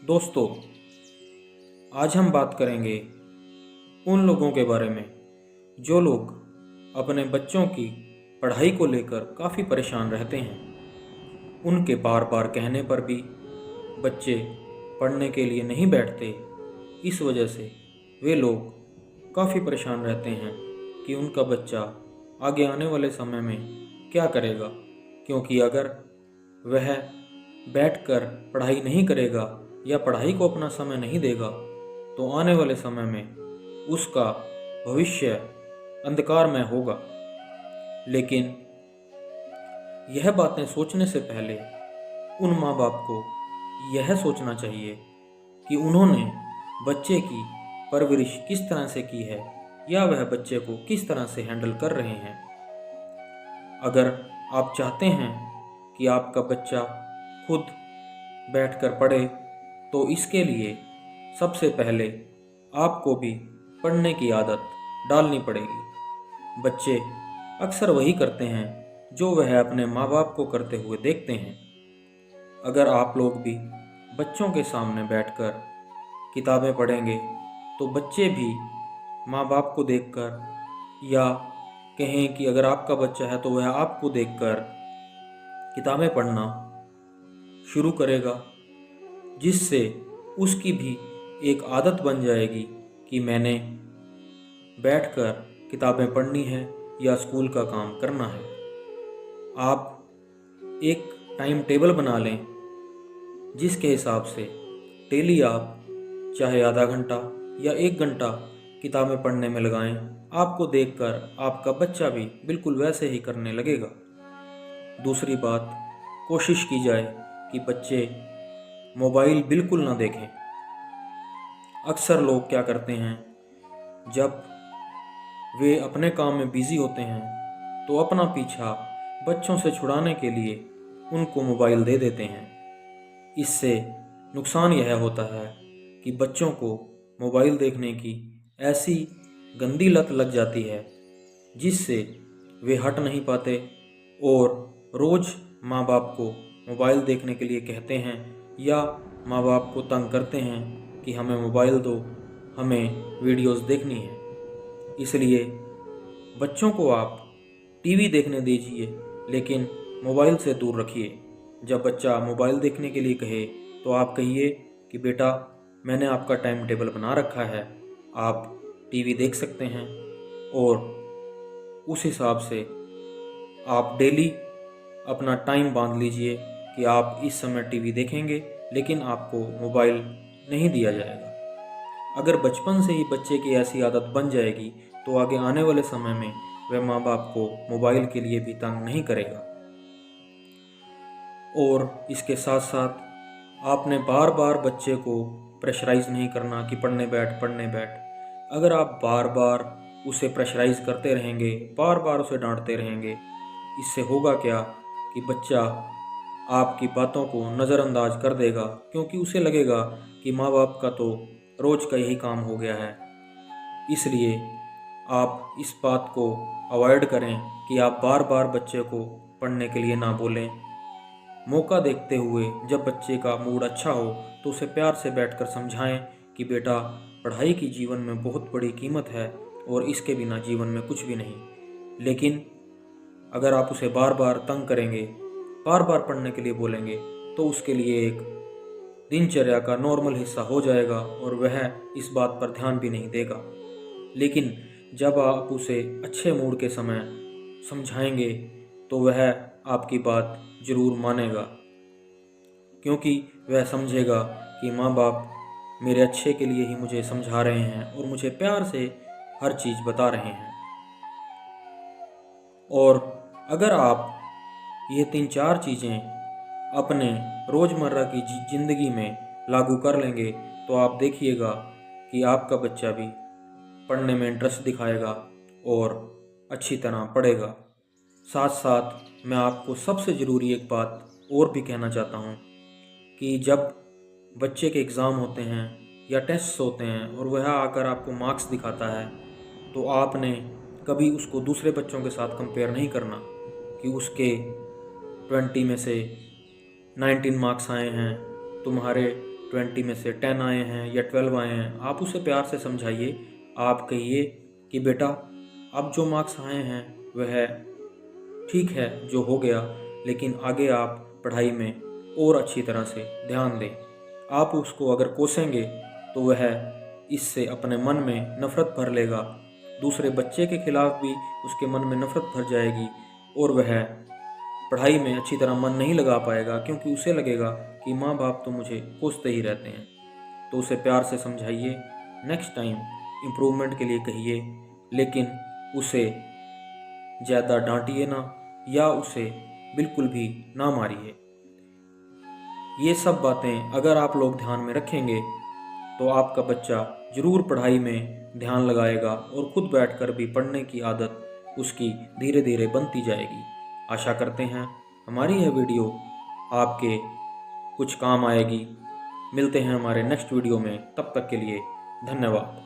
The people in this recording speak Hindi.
दोस्तों, आज हम बात करेंगे उन लोगों के बारे में जो लोग अपने बच्चों की पढ़ाई को लेकर काफ़ी परेशान रहते हैं। उनके बार बार कहने पर भी बच्चे पढ़ने के लिए नहीं बैठते। इस वजह से वे लोग काफ़ी परेशान रहते हैं कि उनका बच्चा आगे आने वाले समय में क्या करेगा, क्योंकि अगर वह बैठकर पढ़ाई नहीं करेगा या पढ़ाई को अपना समय नहीं देगा तो आने वाले समय में उसका भविष्य अंधकारमय होगा। लेकिन यह बातें सोचने से पहले उन माँ बाप को यह सोचना चाहिए कि उन्होंने बच्चे की परवरिश किस तरह से की है या वह बच्चे को किस तरह से हैंडल कर रहे हैं। अगर आप चाहते हैं कि आपका बच्चा खुद बैठकर पढ़े तो इसके लिए सबसे पहले आपको भी पढ़ने की आदत डालनी पड़ेगी। बच्चे अक्सर वही करते हैं जो वह अपने माँ बाप को करते हुए देखते हैं। अगर आप लोग भी बच्चों के सामने बैठकर किताबें पढ़ेंगे तो बच्चे भी माँ बाप को देखकर, या कहें कि अगर आपका बच्चा है तो वह आपको देखकर किताबें पढ़ना शुरू करेगा, जिससे उसकी भी एक आदत बन जाएगी कि मैंने बैठकर किताबें पढ़नी है या स्कूल का काम करना है। आप एक टाइम टेबल बना लें जिसके हिसाब से डेली आप चाहे आधा घंटा या 1 घंटा किताबें पढ़ने में लगाएं। आपको देखकर आपका बच्चा भी बिल्कुल वैसे ही करने लगेगा। दूसरी बात, कोशिश की जाए कि बच्चे मोबाइल बिल्कुल ना देखें। अक्सर लोग क्या करते हैं, जब वे अपने काम में बिजी होते हैं तो अपना पीछा बच्चों से छुड़ाने के लिए उनको मोबाइल दे देते हैं। इससे नुकसान यह होता है कि बच्चों को मोबाइल देखने की ऐसी गंदी लत लग जाती है जिससे वे हट नहीं पाते और रोज़ माँ बाप को मोबाइल देखने के लिए कहते हैं या माँ बाप को तंग करते हैं कि हमें मोबाइल दो, हमें वीडियोस देखनी है। इसलिए बच्चों को आप टीवी देखने दीजिए, लेकिन मोबाइल से दूर रखिए। जब बच्चा मोबाइल देखने के लिए कहे तो आप कहिए कि बेटा, मैंने आपका टाइम टेबल बना रखा है, आप टीवी देख सकते हैं, और उस हिसाब से आप डेली अपना टाइम बांध लीजिए कि आप इस समय टीवी देखेंगे, लेकिन आपको मोबाइल नहीं दिया जाएगा। अगर बचपन से ही बच्चे की ऐसी आदत बन जाएगी तो आगे आने वाले समय में वह माँ बाप को मोबाइल के लिए भी तंग नहीं करेगा। और इसके साथ साथ आपने बार बार बच्चे को प्रेशराइज़ नहीं करना कि पढ़ने बैठ। अगर आप बार बार उसे प्रेशराइज़ करते रहेंगे, बार बार उसे डांटते रहेंगे, इससे होगा क्या कि बच्चा आपकी बातों को नज़रअंदाज कर देगा, क्योंकि उसे लगेगा कि माँ बाप का तो रोज़ का यही काम हो गया है। इसलिए आप इस बात को अवॉइड करें कि आप बार बार बच्चे को पढ़ने के लिए ना बोलें। मौका देखते हुए जब बच्चे का मूड अच्छा हो तो उसे प्यार से बैठकर समझाएं कि बेटा, पढ़ाई की जीवन में बहुत बड़ी कीमत है और इसके बिना जीवन में कुछ भी नहीं। लेकिन अगर आप उसे बार बार तंग करेंगे, बार बार पढ़ने के लिए बोलेंगे, तो उसके लिए एक दिनचर्या का नॉर्मल हिस्सा हो जाएगा और वह इस बात पर ध्यान भी नहीं देगा। लेकिन जब आप उसे अच्छे मूड के समय समझाएंगे तो वह आपकी बात ज़रूर मानेगा, क्योंकि वह समझेगा कि माँ बाप मेरे अच्छे के लिए ही मुझे समझा रहे हैं और मुझे प्यार से हर चीज़ बता रहे हैं। और अगर आप ये 3-4 चीज़ें अपने रोज़मर्रा की ज़िंदगी में लागू कर लेंगे तो आप देखिएगा कि आपका बच्चा भी पढ़ने में इंटरेस्ट दिखाएगा और अच्छी तरह पढ़ेगा। साथ साथ मैं आपको सबसे ज़रूरी एक बात और भी कहना चाहता हूँ कि जब बच्चे के एग्ज़ाम होते हैं या टेस्ट्स होते हैं और वह आकर आपको मार्क्स दिखाता है तो आपने कभी उसको दूसरे बच्चों के साथ कंपेयर नहीं करना कि उसके 20 में से 19 मार्क्स आए हैं, तुम्हारे 20 में से 10 आए हैं या 12 आए हैं, आप उसे प्यार से समझाइए। आप कहिए कि बेटा अब जो मार्क्स आए हैं वह ठीक है जो हो गया, लेकिन आगे आप पढ़ाई में और अच्छी तरह से ध्यान दें। आप उसको अगर कोसेंगे तो वह इससे अपने मन में नफ़रत भर लेगा, दूसरे बच्चे के खिलाफ भी उसके मन में नफ़रत भर जाएगी और वह पढ़ाई में अच्छी तरह मन नहीं लगा पाएगा, क्योंकि उसे लगेगा कि माँ बाप तो मुझे कोसते ही रहते हैं। तो उसे प्यार से समझाइए, नेक्स्ट टाइम इम्प्रूवमेंट के लिए कहिए, लेकिन उसे ज़्यादा डांटिए ना या उसे बिल्कुल भी ना मारिए। ये सब बातें अगर आप लोग ध्यान में रखेंगे तो आपका बच्चा ज़रूर पढ़ाई में ध्यान लगाएगा और खुद बैठकर भी पढ़ने की आदत उसकी धीरे धीरे बनती जाएगी। आशा करते हैं हमारी यह वीडियो आपके कुछ काम आएगी। मिलते हैं हमारे नेक्स्ट वीडियो में, तब तक के लिए धन्यवाद।